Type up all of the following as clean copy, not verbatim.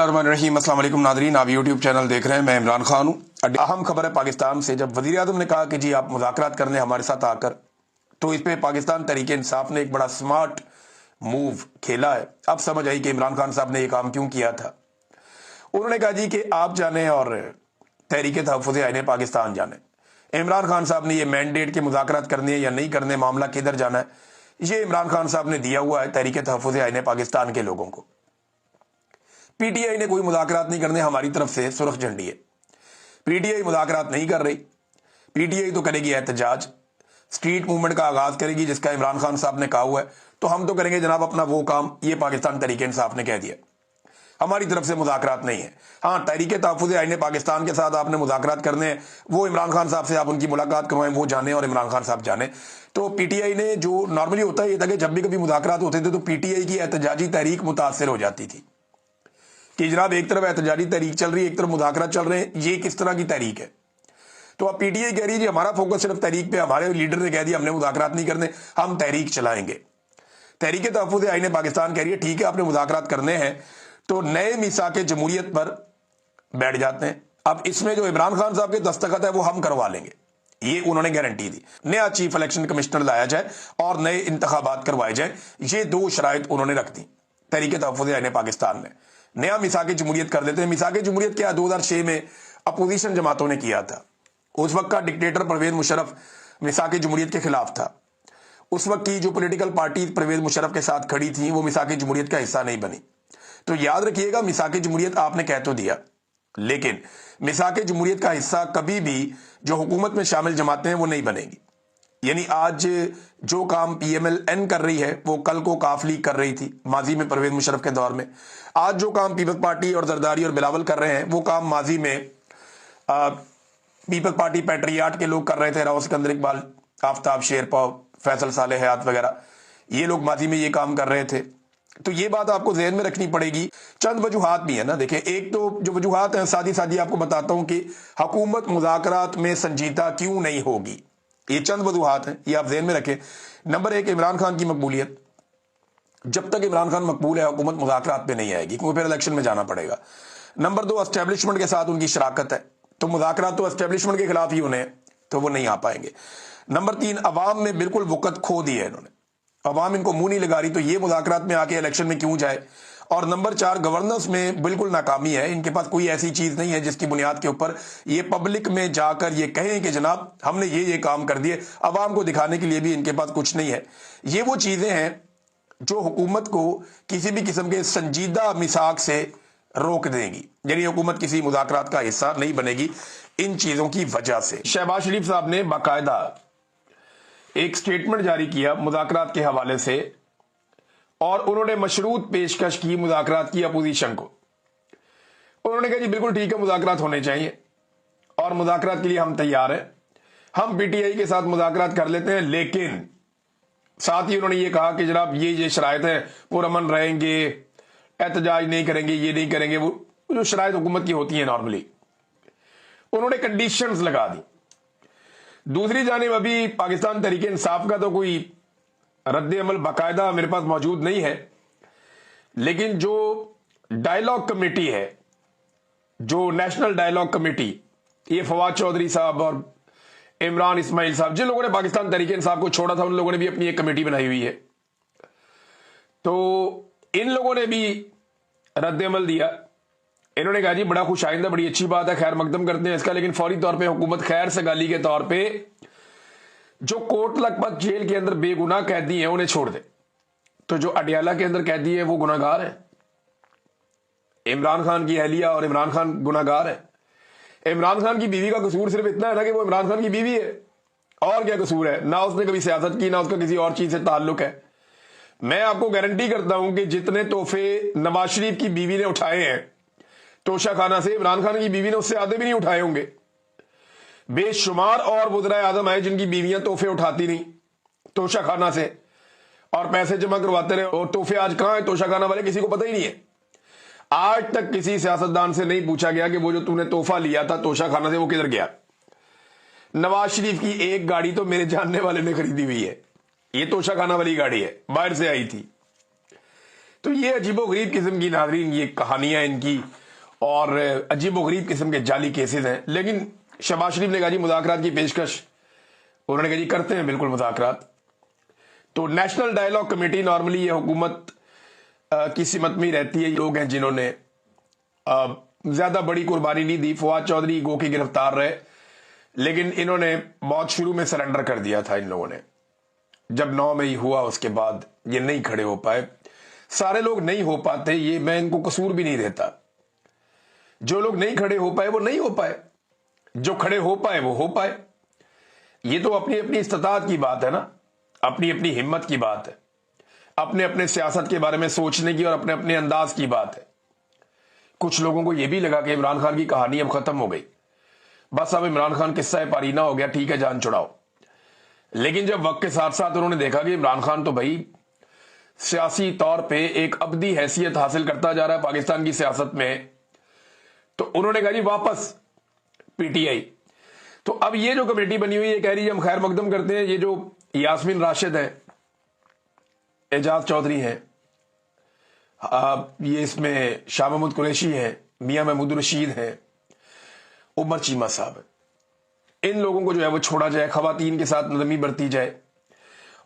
बिस्मिल्लाहिर्रहमानिर्रहीम। अस्सलाम वालेकुम नादरीन, आप यूट्यूब चैनल देख रहे हैं। मैं इमरान खान हूँ। अहम खबर है पाकिस्तान से। जब वज़ीर आज़म ने कहा कि जी आप मुज़ाकरात करने हमारे साथ आकर, तो इस पर पाकिस्तान तहरीक इंसाफ ने एक बड़ा स्मार्ट मूव खेला है। अब समझ आई कि इमरान खान साहब ने यह काम क्यों किया था। उन्होंने कहा जी कि आप जाने और तहरीक तहफ़्फ़ुज़ आईन पाकिस्तान जाने। इमरान खान साहब ने यह मैंडेट के मुज़ाकरात करने या नहीं करने, मामला किधर जाना है, ये इमरान खान साहब ने दिया हुआ है तहरीक तहफ़्फ़ुज़ आईन पाकिस्तान के लोगों को। पीटीआई ने कोई मुज़ाकरात नहीं करने, हमारी तरफ से सुर्ख झंडी है। पीटीआई मुज़ाकरात नहीं कर रही। पीटीआई तो करेगी एहतजाज, स्ट्रीट मूवमेंट का आगाज करेगी, जिसका इमरान खान साहब ने कहा हुआ है। तो हम तो करेंगे जनाब अपना वो काम, ये पाकिस्तान तहरीक इंसाफ ने कह दिया। हमारी तरफ से मुज़ाकरात नहीं है। हाँ, तहरीक तहफ़्फ़ुज़ आईन पाकिस्तान के साथ आपने मुज़ाकरात करने हैं, वो इमरान खान साहब से आप उनकी मुलाकात करवाएं, वो जाने और इमरान खान साहब जाने। तो पीटीआई ने, जो नॉर्मली होता है ये था कि जब भी कभी मुज़ाकरात होते थे तो पीटीआई की एहतजाजी तहरीक मुतासर हो जाती थी कि जनाब एक तरफ एहतजाजी तहरीक चल रही है, एक तरफ मुज़ाकरात चल रहे हैं, ये किस तरह की तहरीक है। तो अब पीटीआई कह रही है जी हमारा फोकस सिर्फ तहरीक पे, हमारे लीडर ने कह दिया हमने मुज़ाकरात नहीं करने, हम तहरीक चलाएंगे। तहरीक तहफ़्फ़ुज़ आईन पाकिस्तान कह रही है ठीक है आपने मुज़ाकरात करने हैं तो नए मिसाक जमहूरियत पर बैठ जाते हैं। अब इसमें जो इमरान खान साहब के दस्तखत है वो हम करवा लेंगे, ये उन्होंने गारंटी दी। नया चीफ इलेक्शन कमिश्नर लाया जाए और नए इंतखाबात करवाए जाए, ये दो शराइत उन्होंने रख दी तहरीक तहफ़्फ़ुज़ आईन पाकिस्तान ने। नया मिसाक जमहूरियत कर देते हैं। मिसाक जमहूरियत क्या 2006 में अपोजिशन जमातों ने किया था। उस वक्त का डिक्टेटर परवेज मुशर्रफ मिसाक जमहूरियत के खिलाफ था। उस वक्त की जो पॉलिटिकल पार्टी परवेज मुशर्रफ के साथ खड़ी थी वो मिसाक जमहूरियत का हिस्सा नहीं बनी। तो याद रखिएगा, मिसाक जमहूरियत आपने कह तो दिया, लेकिन मिसाक जमहूरियत का हिस्सा कभी भी जो हुकूमत में शामिल जमातें हैं वो नहीं बनेगी। यानी आज जो काम पीएमएल-एन कर रही है वो कल को काफ लीग कर रही थी माजी में परवेज मुशर्रफ के दौर में। आज जो काम पीपल्स पार्टी और जरदारी और बिलावल कर रहे हैं वो काम माजी में पीपल्स पार्टी पैट्रियाट के लोग कर रहे थे। राव सिकंदर इकबाल, आफ्ताब शेरपा, फैसल साले हयात वगैरह, ये लोग माजी में ये काम कर रहे थे। तो ये बात आपको ज़हन में रखनी पड़ेगी। चंद वजूहात भी है ना, देखें, एक तो जो वजूहात हैं सादी सादी आपको बताता हूं कि हुकूमत मुज़ाकरात में संजीदा क्यों नहीं होगी। ये चंद वजूहात हैं, ये आप ज़हन में रखें। नंबर एक, इमरान खान की मकबूलियत। जब तक इमरान खान मकबूल है हुकूमत मुज़ाकरात पे नहीं आएगी, क्योंकि फिर इलेक्शन में जाना पड़ेगा। नंबर दो, एस्टेब्लिशमेंट के साथ उनकी शराकत है, तो मुज़ाकरात तो एस्टेब्लिशमेंट के खिलाफ ही उन्हें, तो वो नहीं आ पाएंगे। नंबर तीन, अवाम में बिल्कुल वक़्त खो दी है इन्होंने, अवाम इनको मुंह नहीं लगा रही, तो ये मुज़ाकरात में आके इलेक्शन में क्यों जाए। और नंबर चार, गवर्नेंस में बिल्कुल नाकामी है। इनके पास कोई ऐसी चीज नहीं है जिसकी बुनियाद के ऊपर ये पब्लिक में जाकर ये कहें कि जनाब हमने ये काम कर दिए। अवाम को दिखाने के लिए भी इनके पास कुछ नहीं है। ये वो चीजें हैं जो हुकूमत को किसी भी किस्म के संजीदा मिसाक से रोक देगी, यानी हुकूमत किसी मुज़ाकरात का हिस्सा नहीं बनेगी इन चीजों की वजह से। शहबाज शरीफ साहब ने बाकायदा एक स्टेटमेंट जारी किया मुज़ाकरात के हवाले से, और उन्होंने मशरूत पेशकश की मुज़ाकरात की अपोजिशन को। उन्होंने कहा जी बिल्कुल ठीक है, मुज़ाकरात होने चाहिए और मुज़ाकरात के लिए हम तैयार हैं, हम पीटीआई के साथ मुज़ाकरात कर लेते हैं, लेकिन साथ ही उन्होंने ये कहा कि जनाब ये शराइत है, पुरअमन रहेंगे, एहतजाज नहीं करेंगे, ये नहीं करेंगे, वो जो शराइत हुकूमत की होती है नॉर्मली, उन्होंने कंडीशंस लगा दी। दूसरी जानिब अभी पाकिस्तान तहरीक इंसाफ का तो कोई रद्द अमल बाकायदा मेरे पास मौजूद नहीं है, लेकिन जो डायलॉग कमेटी है, जो नेशनल डायलॉग कमेटी, ये फवाद चौधरी साहब और इमरान इस्माइल साहब, जिन लोगों ने पाकिस्तान तहरीक इंसाफ को छोड़ा था, उन लोगों ने भी अपनी एक कमेटी बनाई हुई है। तो इन लोगों ने भी रद्द अमल दिया। इन्होंने कहा जी बड़ा खुश आइंदा, बड़ी अच्छी बात है, खैर मकदम करते हैं इसका, लेकिन फौरी तौर पे हुकूमत खैर सगाली के तौर पे जो कोट लखपत जेल के अंदर बेगुनाह कैदी हैं उन्हें छोड़ दे। तो जो अडियाला के अंदर कैदी है वो गुनाहगार है। इमरान खान की अहलिया और इमरान खान गुनाहगार है। इमरान खान की बीवी का कसूर सिर्फ इतना है ना कि वो इमरान खान की बीवी है, और क्या कसूर है। ना उसने कभी सियासत की, ना उसका किसी और चीज से ताल्लुक है। मैं आपको गारंटी करता हूं कि जितने तोहफे नवाज शरीफ की बीवी ने उठाए हैं तोशा खाना से, इमरान खान की बीवी ने उससे आधे भी नहीं उठाए होंगे। बेशुमार और वज़राए आज़म आए जिनकी बीवियां तोहफे उठाती नहीं तोशा खाना से और पैसे जमा करवाते रहे, और तोहफे आज कहां है तोशा खाना वाले, किसी को पता ही नहीं है। आज तक किसी सियासतदान से नहीं पूछा गया कि वो जो तूने तोहफा लिया था तोशा खाना से वो किधर गया। नवाज शरीफ की एक गाड़ी तो मेरे जानने वाले ने खरीदी हुई है, ये तोशा खाना वाली गाड़ी है, बाहर से आई थी। तो ये अजीबोगरीब किस्म की नाज़रीन ये कहानियां इनकी और अजीबोगरीब किस्म के जाली केसेस हैं। लेकिन शहबाज शरीफ ने कहा जी मुज़ाकरात की पेशकश, उन्होंने कहा जी करते हैं बिल्कुल मुज़ाकरात। तो नेशनल डायलॉग कमेटी नॉर्मली ये हुकूमत की सिमत में ही रहती है। लोग हैं जिन्होंने ज्यादा बड़ी कुर्बानी नहीं दी। फवाद चौधरी गो के गिरफ्तार रहे, लेकिन इन्होंने बहुत शुरू में सरेंडर कर दिया था। इन लोगों ने जब 9 मई हुआ उसके बाद ये नहीं खड़े हो पाए। सारे लोग नहीं हो पाते, ये मैं इनको कसूर भी नहीं देता। जो लोग नहीं खड़े हो पाए वो नहीं हो पाए, जो खड़े हो पाए वो हो पाए। ये तो अपनी अपनी इस्तात की बात है ना, अपनी अपनी हिम्मत की बात है, अपने अपने सियासत के बारे में सोचने की और अपने अपने अंदाज की बात है। कुछ लोगों को यह भी लगा कि इमरान खान की कहानी अब खत्म हो गई, बस अब इमरान खान किस्सा पारीना हो गया, ठीक है जान छुड़ाओ। लेकिन जब वक्त के साथ साथ उन्होंने देखा कि इमरान खान तो भाई सियासी तौर पे एक अबदी हैसियत हासिल करता जा रहा है पाकिस्तान की सियासत में, तो उन्होंने कहा जी वापस पीटीआई। तो अब ये जो कमेटी बनी हुई है कह रही है हम खैर मकदम करते हैं। ये जो यास्मीन राशिद है, एजाज चौधरी है, ये इसमें शाह महमूद कुरैशी है, मियां महमूद रशीद है, उमर चीमा साहब है, इन लोगों को जो है वो छोड़ा जाए, खवातीन के साथ नरमी बरती जाए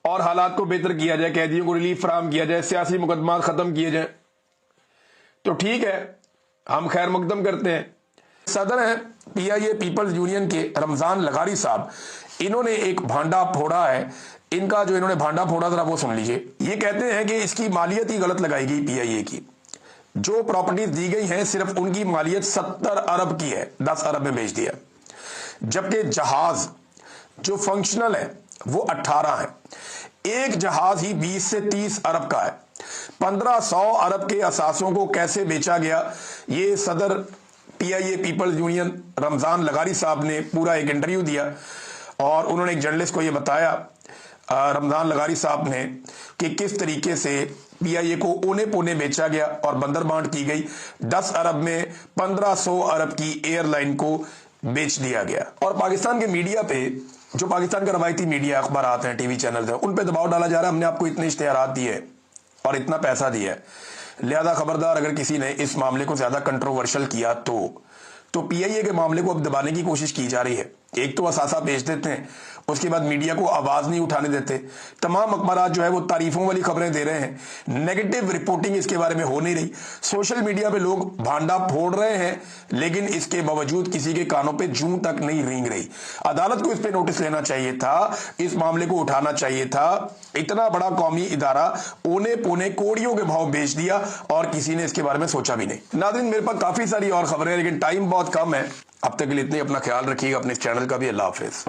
और हालात को बेहतर किया जाए, कैदियों को रिलीफ फराहम किया जाए, सियासी मुकदमा खत्म किए जाए, तो ठीक है हम खैर मकदम करते हैं। सदर हैं पीआईए पीपल्स यूनियन के रमजान लगारी साहब, इन्होंने एक भांडा फोड़ा है। इनका जो इन्होंने भांडा फोड़ा जरा वो सुन लीजिए। ये कहते हैं कि इसकी मालियत ही गलत लगाई गई पीआईए की। जो प्रॉपर्टीज दी गई हैं सिर्फ उनकी मालियत 70 अरब की है, 10 अरब में बेच दिया, जबकि जहाज जो फंक्शनल है वो 18 है। एक जहाज ही 20 से 30 अरब का है। 1500 अरब के असासों को कैसे बेचा गया, ये सदर पीआईए पीपल्स यूनियन रमजान लगारी साहब ने पूरा एक इंटरव्यू दिया और उन्होंने एक जर्नलिस्ट को यह बताया, रमजान लगारी साहब ने, कि किस तरीके से पीआईए को ओने पोने बेचा गया और बंदर बांट की गई। 10 अरब में 1500 अरब की एयरलाइन को बेच दिया गया। और पाकिस्तान के मीडिया पे, जो पाकिस्तान का रवायती मीडिया, अखबार आते हैं, टीवी चैनल है, उन पे दबाव डाला जा रहा है हमने आपको इतने इश्तेहारात दिए और इतना पैसा दिया है, लिहाजा खबरदार अगर किसी ने इस मामले को ज्यादा कंट्रोवर्शियल किया तो पीआईए के मामले को अब दबाने की कोशिश की जा रही है। एक तो असासा बेच देते हैं, उसके बाद मीडिया को आवाज नहीं उठाने देते। तमाम अखबारात जो है वो तारीफों वाली खबरें दे रहे हैं, नेगेटिव रिपोर्टिंग इसके बारे में हो नहीं रही। सोशल मीडिया पे लोग भांडा फोड़ रहे हैं, लेकिन इसके बावजूद किसी के कानों पे जूं तक नहीं रेंग रही। अदालत को इस पे नोटिस लेना चाहिए था, इस मामले को उठाना चाहिए था। इतना बड़ा कौमी इदारा ओने पोने कोड़ियों के भाव बेच दिया और किसी ने इसके बारे में सोचा भी नहीं। नाज़रीन मेरे पास काफी सारी और खबरें हैं, लेकिन टाइम बहुत कम है। अब तक के लिए इतनी, अपना ख्याल रखिएगा, अपने चैनल का भी। अल्लाह हाफिज।